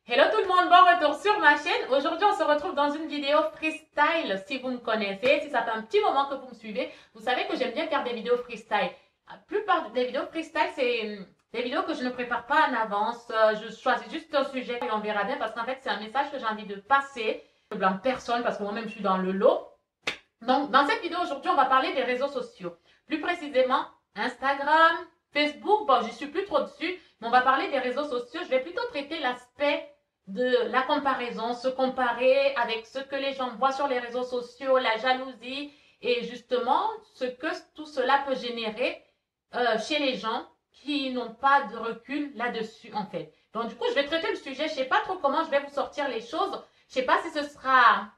Hello tout le monde, bon retour sur ma chaîne. Aujourd'hui, on se retrouve dans une vidéo freestyle. Si vous me connaissez, si ça fait un petit moment que vous me suivez, vous savez que j'aime bien faire des vidéos freestyle. La plupart des vidéos freestyle, c'est des vidéos que je ne prépare pas en avance. Je choisis juste un sujet et on verra bien parce qu'en fait, c'est un message que j'ai envie de passer. Je ne blâme personne parce que moi-même, je suis dans le lot. Donc, dans cette vidéo aujourd'hui, on va parler des réseaux sociaux. Plus précisément, Instagram, Facebook. Bon, j'y suis plus trop dessus, mais on va parler des réseaux sociaux. Je vais plutôt traiter l'aspect de la comparaison, se comparer avec ce que les gens voient sur les réseaux sociaux, la jalousie et justement ce que tout cela peut générer chez les gens qui n'ont pas de recul là-dessus en fait. Donc du coup, je vais traiter le sujet. Je ne sais pas trop comment je vais vous sortir les choses. Je ne sais pas si ce sera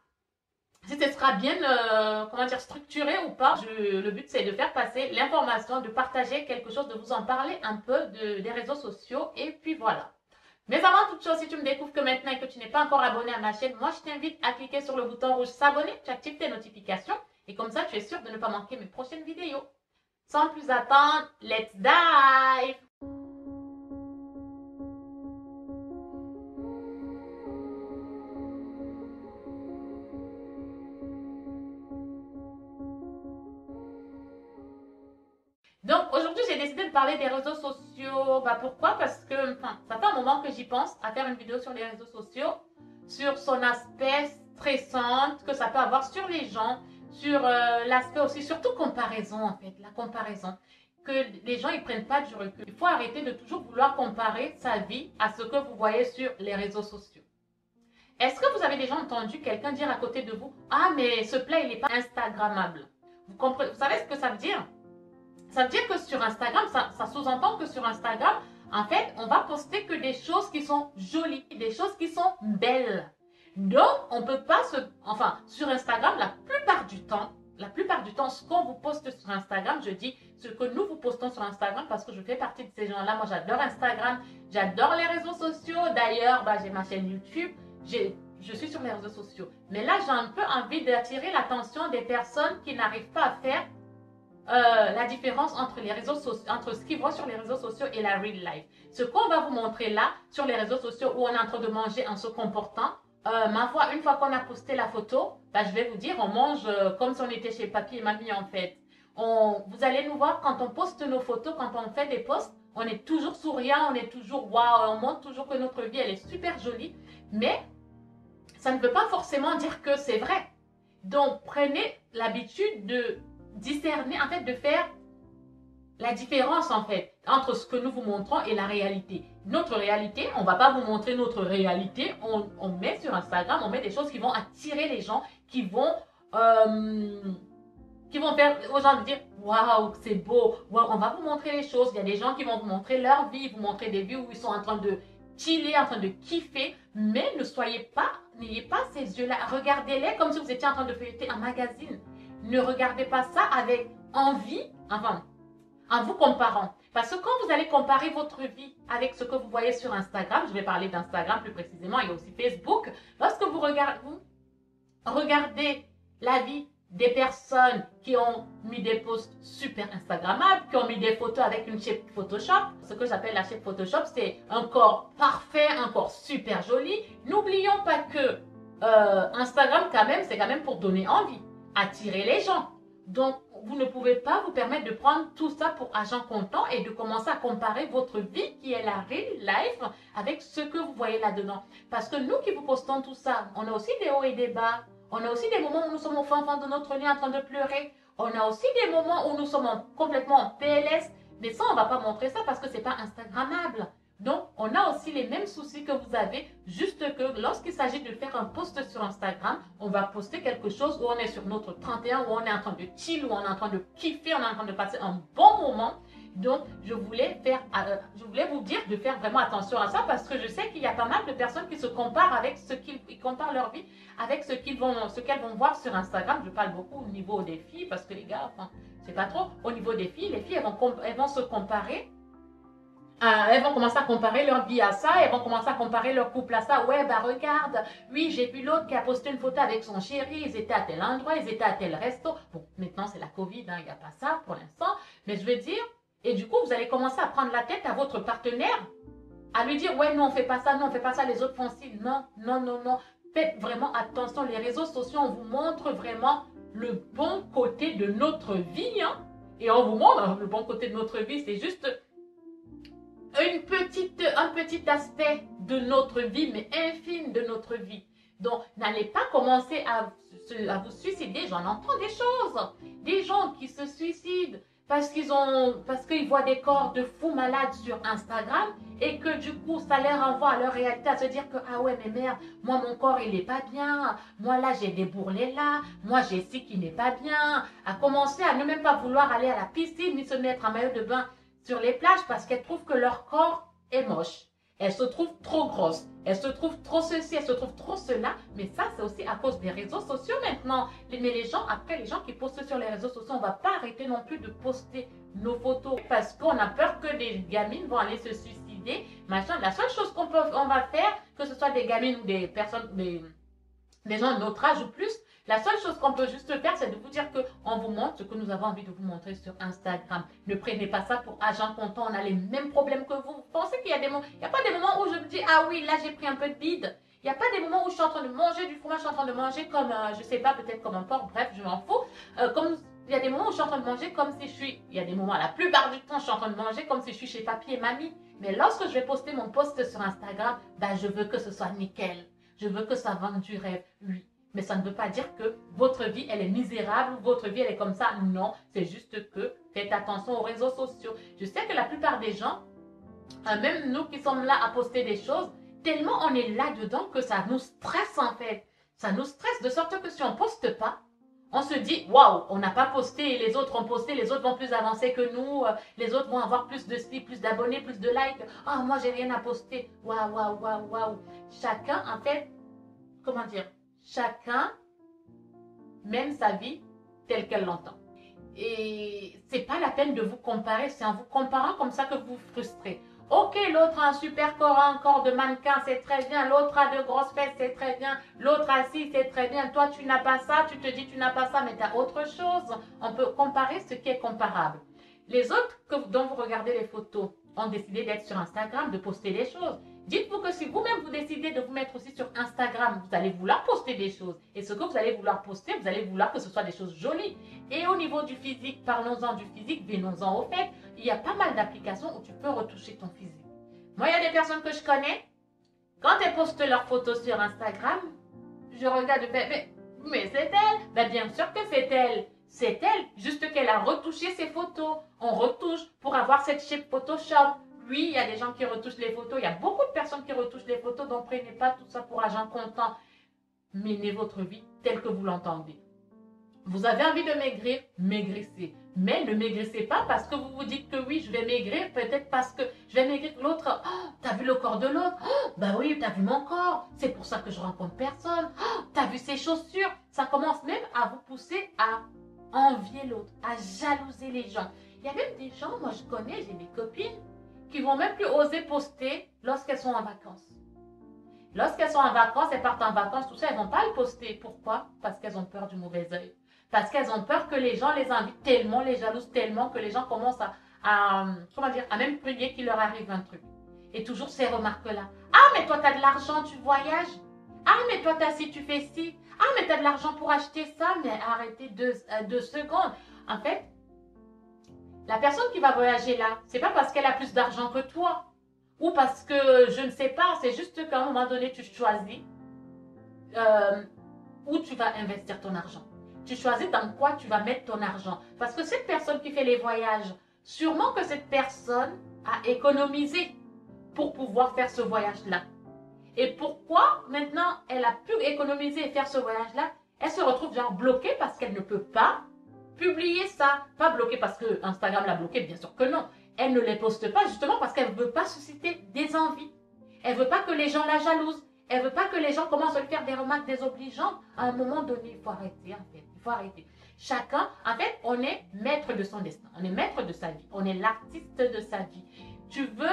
bien comment dire, structuré ou pas. Le but, c'est de faire passer l'information, de partager quelque chose, de vous en parler un peu des réseaux sociaux. Et puis voilà. Mais avant toute chose, si tu me découvres que maintenant et que tu n'es pas encore abonné à ma chaîne, moi je t'invite à cliquer sur le bouton rouge s'abonner, tu actives tes notifications et comme ça tu es sûr de ne pas manquer mes prochaines vidéos. Sans plus attendre, let's dive! Donc aujourd'hui, j'ai décidé de parler des réseaux sociaux. Pourquoi? Parce que ça fait un moment que j'y pense à faire une vidéo sur les réseaux sociaux, sur son aspect stressant que ça peut avoir sur les gens, sur l'aspect aussi, surtout comparaison en fait, la comparaison. Que les gens ils prennent pas du recul. Il faut arrêter de toujours vouloir comparer sa vie à ce que vous voyez sur les réseaux sociaux. Est-ce que vous avez déjà entendu quelqu'un dire à côté de vous, ah mais ce plat il n'est pas instagrammable? Vous savez ce que ça veut dire? Ça veut dire que sur Instagram, ça sous-entend que sur Instagram, en fait, on va poster que des choses qui sont jolies, des choses qui sont belles. Donc, on peut pas Enfin, sur Instagram, la plupart du temps, ce qu'on vous poste sur Instagram, je dis ce que nous vous postons sur Instagram parce que je fais partie de ces gens-là. Moi, j'adore Instagram, j'adore les réseaux sociaux. D'ailleurs, j'ai ma chaîne YouTube, je suis sur les réseaux sociaux. Mais là, j'ai un peu envie d'attirer l'attention des personnes qui n'arrivent pas à faire la différence entre les réseaux sociaux, entre ce qu'ils voient sur les réseaux sociaux et la real life. Ce qu'on va vous montrer là, sur les réseaux sociaux où on est en train de manger en se comportant, ma foi, une fois qu'on a posté la photo, je vais vous dire, on mange comme si on était chez papy et mamie en fait. Vous allez nous voir quand on poste nos photos, quand on fait des posts, on est toujours souriant, on est toujours waouh, on montre toujours que notre vie elle est super jolie, mais ça ne veut pas forcément dire que c'est vrai. Donc prenez l'habitude de discerner, en fait, de faire la différence, en fait, entre ce que nous vous montrons et la réalité. Notre réalité, on ne va pas vous montrer notre réalité. On met sur Instagram, on met des choses qui vont attirer les gens, qui vont faire aux gens de dire waouh, c'est beau. Wow, on va vous montrer les choses. Il y a des gens qui vont vous montrer leur vie, vous montrer des vies où ils sont en train de chiller, en train de kiffer. Mais n'ayez pas ces yeux-là. Regardez-les comme si vous étiez en train de feuilleter un magazine. Ne regardez pas ça avec envie, enfin, en vous comparant. Parce que quand vous allez comparer votre vie avec ce que vous voyez sur Instagram, je vais parler d'Instagram plus précisément, il y a aussi Facebook, lorsque vous regardez la vie des personnes qui ont mis des posts super Instagrammables, qui ont mis des photos avec une shape Photoshop. Ce que j'appelle la shape Photoshop, c'est un corps parfait, un corps super joli. N'oublions pas que Instagram, c'est quand même pour donner envie, attirer les gens. Donc, vous ne pouvez pas vous permettre de prendre tout ça pour argent comptant et de commencer à comparer votre vie qui est la real life avec ce que vous voyez là-dedans. Parce que nous qui vous postons tout ça, on a aussi des hauts et des bas. On a aussi des moments où nous sommes au fin fond de notre lit en train de pleurer. On a aussi des moments où nous sommes complètement en PLS. Mais ça, on ne va pas montrer ça parce que ce n'est pas Instagrammable. Donc, on a aussi les mêmes soucis que vous avez, juste que lorsqu'il s'agit de faire un post sur Instagram, on va poster quelque chose où on est sur notre 31, où on est en train de chill, où on est en train de kiffer, on est en train de passer un bon moment. Donc, je voulais vous dire de faire vraiment attention à ça parce que je sais qu'il y a pas mal de personnes qui se comparent avec ils comparent leur vie avec ce qu'elles vont voir sur Instagram. Je parle beaucoup au niveau des filles parce que les gars, enfin, c'est pas trop. Au niveau des filles, les filles, elles vont se comparer. Elles vont commencer à comparer leur vie à ça, elles vont commencer à comparer leur couple à ça. Ouais, regarde, oui, j'ai vu l'autre qui a posté une photo avec son chéri, ils étaient à tel endroit, ils étaient à tel resto. Bon, maintenant c'est la Covid, il n'y a pas ça pour l'instant. Mais je veux dire, et du coup, vous allez commencer à prendre la tête à votre partenaire à lui dire, ouais, non, on fait pas ça, non, on fait pas ça, les autres font ci. Non, non, non, non. Faites vraiment attention. Les réseaux sociaux, on vous montre vraiment le bon côté de notre vie, hein. Et on vous montre le bon côté de notre vie, c'est juste un petit aspect de notre vie, mais infime de notre vie. Donc, n'allez pas commencer à vous suicider. J'en entends des choses. Des gens qui se suicident parce qu'ils voient des corps de fous malades sur Instagram et que du coup, ça les renvoie à leur réalité, à se dire que, ah ouais, mais merde, moi, mon corps, il n'est pas bien. Moi, là, j'ai des bourrelets là. Moi, j'ai ci qui n'est pas bien. À commencer à ne même pas vouloir aller à la piscine ni se mettre en maillot de bain sur les plages parce qu'elles trouvent que leur corps est moche. Elles se trouvent trop grosses. Elles se trouvent trop ceci, elles se trouvent trop cela. Mais ça, c'est aussi à cause des réseaux sociaux maintenant. Mais les gens, après, les gens qui postent sur les réseaux sociaux, on ne va pas arrêter non plus de poster nos photos parce qu'on a peur que des gamines vont aller se suicider. Machin. La seule chose qu'on va faire, que ce soit des gamines ou des personnes, des gens de notre âge ou plus, la seule chose qu'on peut juste faire, c'est de vous dire qu'on vous montre ce que nous avons envie de vous montrer sur Instagram. Ne prenez pas ça pour agent comptant, on a les mêmes problèmes que vous. Vous pensez qu'il y a des moments, il n'y a pas des moments où je me dis, ah oui, là j'ai pris un peu de bide. Il n'y a pas des moments où je suis en train de manger du fromage, je suis en train de manger comme, je sais pas, peut-être comme un porc, bref, je m'en fous. Il y a des moments où je suis en train de manger comme si il y a des moments, la plupart du temps, je suis en train de manger comme si je suis chez papy et mamie. Mais lorsque je vais poster mon post sur Instagram, ben, je veux que ce soit nickel. Je veux que ça vende du rêve, oui. Mais ça ne veut pas dire que votre vie, elle est misérable, votre vie, elle est comme ça. Non, c'est juste que faites attention aux réseaux sociaux. Je sais que la plupart des gens, même nous qui sommes là à poster des choses, tellement on est là-dedans que ça nous stresse en fait. Ça nous stresse de sorte que si on ne poste pas, on se dit, waouh, on n'a pas posté, les autres ont posté, les autres vont plus avancer que nous, les autres vont avoir plus de style, plus d'abonnés, plus de likes. Ah, moi, j'ai rien à poster. Waouh, waouh, waouh, waouh. Chacun, en fait, comment dire, chacun mène sa vie telle qu'elle l'entend. Et c'est pas la peine de vous comparer, c'est en vous comparant comme ça que vous vous frustrez. Ok, l'autre a un super corps, un corps de mannequin, c'est très bien. L'autre a de grosses fesses, c'est très bien. L'autre a ci, c'est très bien. Toi, tu n'as pas ça, tu te dis tu n'as pas ça, mais tu as autre chose. On peut comparer ce qui est comparable. Les autres dont vous regardez les photos ont décidé d'être sur Instagram, de poster des choses. Dites-vous que si vous-même vous décidez de vous mettre aussi sur Instagram, vous allez vouloir poster des choses. Et ce que vous allez vouloir poster, vous allez vouloir que ce soit des choses jolies. Et au niveau du physique, parlons-en du physique, venons-en au fait, il y a pas mal d'applications où tu peux retoucher ton physique. Moi, il y a des personnes que je connais, quand elles postent leurs photos sur Instagram, je regarde et fais, mais c'est elle. Ben, bien sûr que c'est elle. C'est elle, juste qu'elle a retouché ses photos. On retouche pour avoir cette shape Photoshop. Oui, il y a des gens qui retouchent les photos. Il y a beaucoup de personnes qui retouchent les photos. Donc, prenez pas tout ça pour argent comptant. Menez votre vie telle que vous l'entendez. Vous avez envie de maigrir, maigrissez. Mais ne maigrissez pas parce que vous vous dites que oui, je vais maigrir. Peut-être parce que je vais maigrir l'autre. Oh, t'as vu le corps de l'autre? Oh, bah oui, t'as vu mon corps. C'est pour ça que je rencontre personne. Oh, t'as vu ses chaussures? Ça commence même à vous pousser à envier l'autre, à jalouser les gens. Il y a même des gens, moi je connais, j'ai des copines qui vont même plus oser poster lorsqu'elles sont en vacances. Lorsqu'elles sont en vacances, elles partent en vacances, tout ça, elles ne vont pas le poster. Pourquoi? Parce qu'elles ont peur du mauvais œil. Parce qu'elles ont peur que les gens les invitent tellement, les jalousent tellement que les gens commencent à même prier qu'il leur arrive un truc. Et toujours ces remarques-là. Ah, mais toi, tu as de l'argent, tu voyages. Ah, mais toi, tu as ci, tu fais ci. Ah, mais tu as de l'argent pour acheter ça. Mais arrêtez 2 secondes. En fait, la personne qui va voyager là, c'est pas parce qu'elle a plus d'argent que toi. Ou parce que, je ne sais pas, c'est juste qu'à un moment donné, tu choisis où tu vas investir ton argent. Tu choisis dans quoi tu vas mettre ton argent. Parce que cette personne qui fait les voyages, sûrement que cette personne a économisé pour pouvoir faire ce voyage-là. Et pourquoi maintenant elle a pu économiser et faire ce voyage-là, elle se retrouve genre bloquée parce qu'elle ne peut pas publier ça. Pas bloquée parce que Instagram l'a bloquée, bien sûr que non. Elle ne les poste pas justement parce qu'elle ne veut pas susciter des envies. Elle ne veut pas que les gens la jalousent. Elle ne veut pas que les gens commencent à lui faire des remarques désobligeantes. À un moment donné, il faut arrêter en fait. Il faut arrêter. Chacun, en fait, on est maître de son destin. On est maître de sa vie. On est l'artiste de sa vie. Tu veux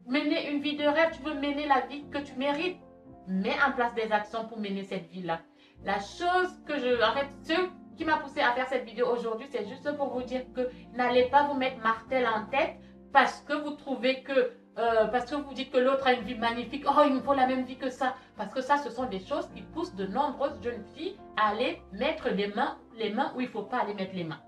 mener une vie de rêve, tu veux mener la vie que tu mérites. Mets en place des actions pour mener cette vie-là. La chose que ce qui m'a poussé à faire cette vidéo aujourd'hui, c'est juste pour vous dire que n'allez pas vous mettre martel en tête parce que vous trouvez que parce que vous dites que l'autre a une vie magnifique, oh il me faut la même vie que ça. Parce que ça, ce sont des choses qui poussent de nombreuses jeunes filles à aller mettre les mains où il ne faut pas aller mettre les mains.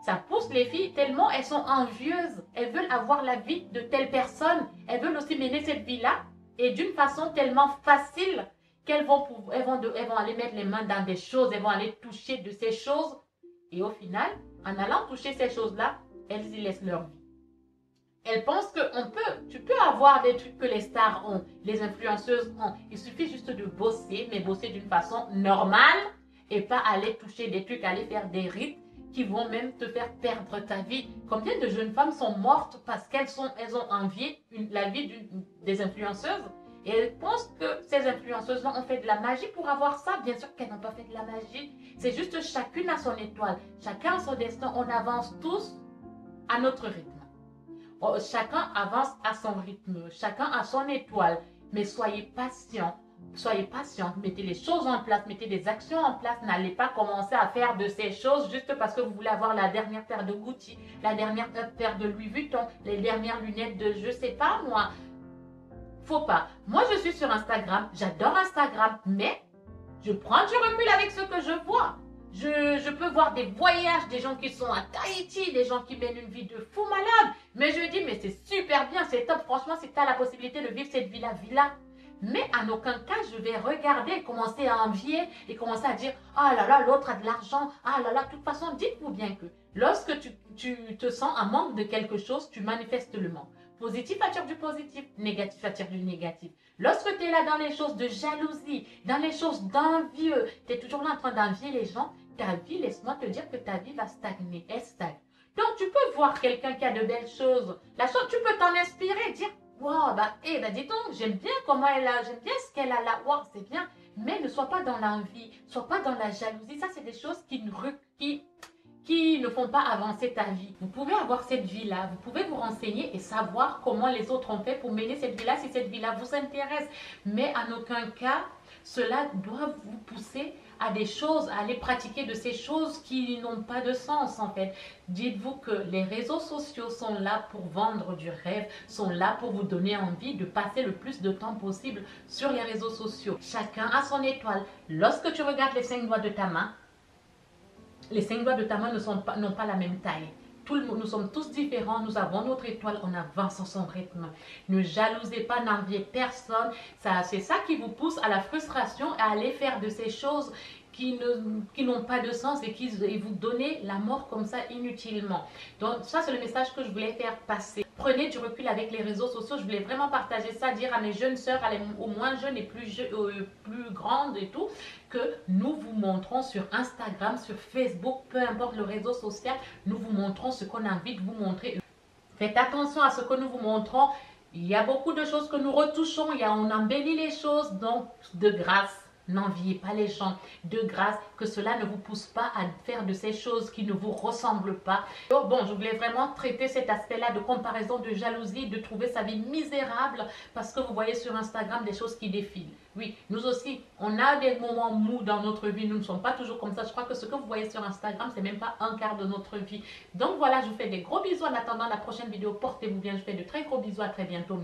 Ça pousse les filles tellement elles sont envieuses. Elles veulent avoir la vie de telle personne. Elles veulent aussi mener cette vie-là et d'une façon tellement facile qu'elles vont aller mettre les mains dans des choses. Elles vont aller toucher de ces choses. Et au final, en allant toucher ces choses-là, elles y laissent leur vie. Elles pensent que tu peux avoir des trucs que les stars ont, les influenceuses ont. Il suffit juste de bosser, mais bosser d'une façon normale et pas aller toucher des trucs, aller faire des rites qui vont même te faire perdre ta vie. Combien de jeunes femmes sont mortes parce qu'elles ont envié la vie des influenceuses et elles pensent que ces influenceuses-là ont fait de la magie pour avoir ça. Bien sûr qu'elles n'ont pas fait de la magie. C'est juste chacune a son étoile, chacun a son destin. On avance tous à notre rythme. Chacun avance à son rythme, chacun a son étoile. Mais soyez patients. Soyez patiente, mettez les choses en place, mettez des actions en place. N'allez pas commencer à faire de ces choses juste parce que vous voulez avoir la dernière paire de Gucci, la dernière paire de Louis Vuitton, les dernières lunettes de je sais pas moi. Faut pas. Moi, je suis sur Instagram, j'adore Instagram, mais je prends du recul avec ce que je vois. Je peux voir des voyages, des gens qui sont à Tahiti, des gens qui mènent une vie de fou malade. Mais je dis, mais c'est super bien, c'est top. Franchement, si tu as la possibilité de vivre cette vie-là, vis-la. Mais en aucun cas, je vais regarder et commencer à envier et commencer à dire « Ah là là, l'autre a de l'argent. Ah là là, de toute façon, dites-vous bien que lorsque tu te sens en manque de quelque chose, tu manifestes le manque. Positif attire du positif, négatif attire du négatif. Lorsque tu es là dans les choses de jalousie, dans les choses d'envieux, tu es toujours là en train d'envier les gens, ta vie, laisse-moi te dire que ta vie va stagner. Elle stagne. Donc, tu peux voir quelqu'un qui a de belles choses. La chose, tu peux t'en inspirer, dire wow, dis donc, j'aime bien comment elle a, j'aime bien ce qu'elle a là, wow, c'est bien. Mais ne sois pas dans l'envie, sois pas dans la jalousie. Ça, c'est des choses qui ne font pas avancer ta vie. Vous pouvez avoir cette vie-là, vous pouvez vous renseigner et savoir comment les autres ont fait pour mener cette vie-là, si cette vie-là vous intéresse. Mais en aucun cas, cela doit vous pousser à des choses, à aller pratiquer de ces choses qui n'ont pas de sens en fait. Dites-vous que les réseaux sociaux sont là pour vendre du rêve, sont là pour vous donner envie de passer le plus de temps possible sur les réseaux sociaux. Chacun a son étoile. Lorsque tu regardes les 5 doigts de ta main, les 5 doigts de ta main n'ont pas la même taille. Nous sommes tous différents, nous avons notre étoile, on avance en son rythme. Ne jalousez pas, n'enviez personne. C'est ça qui vous pousse à la frustration, à aller faire de ces choses qui n'ont pas de sens et vous donner la mort comme ça inutilement. Donc ça, c'est le message que je voulais faire passer. Prenez du recul avec les réseaux sociaux. Je voulais vraiment partager ça, dire à mes jeunes sœurs, aux moins jeunes et plus grandes et tout, que nous vous montrons sur Instagram, sur Facebook, peu importe le réseau social, nous vous montrons ce qu'on a envie de vous montrer. Faites attention à ce que nous vous montrons. Il y a beaucoup de choses que nous retouchons, on embellit les choses, donc de grâce. N'enviez pas les gens, de grâce, que cela ne vous pousse pas à faire de ces choses qui ne vous ressemblent pas. Donc bon, je voulais vraiment traiter cet aspect-là de comparaison, de jalousie, de trouver sa vie misérable parce que vous voyez sur Instagram des choses qui défilent. Oui, nous aussi, on a des moments mous dans notre vie, nous ne sommes pas toujours comme ça. Je crois que ce que vous voyez sur Instagram, c'est même pas un quart de notre vie. Donc voilà, je vous fais des gros bisous en attendant la prochaine vidéo. Portez-vous bien, je fais de très gros bisous, à très bientôt.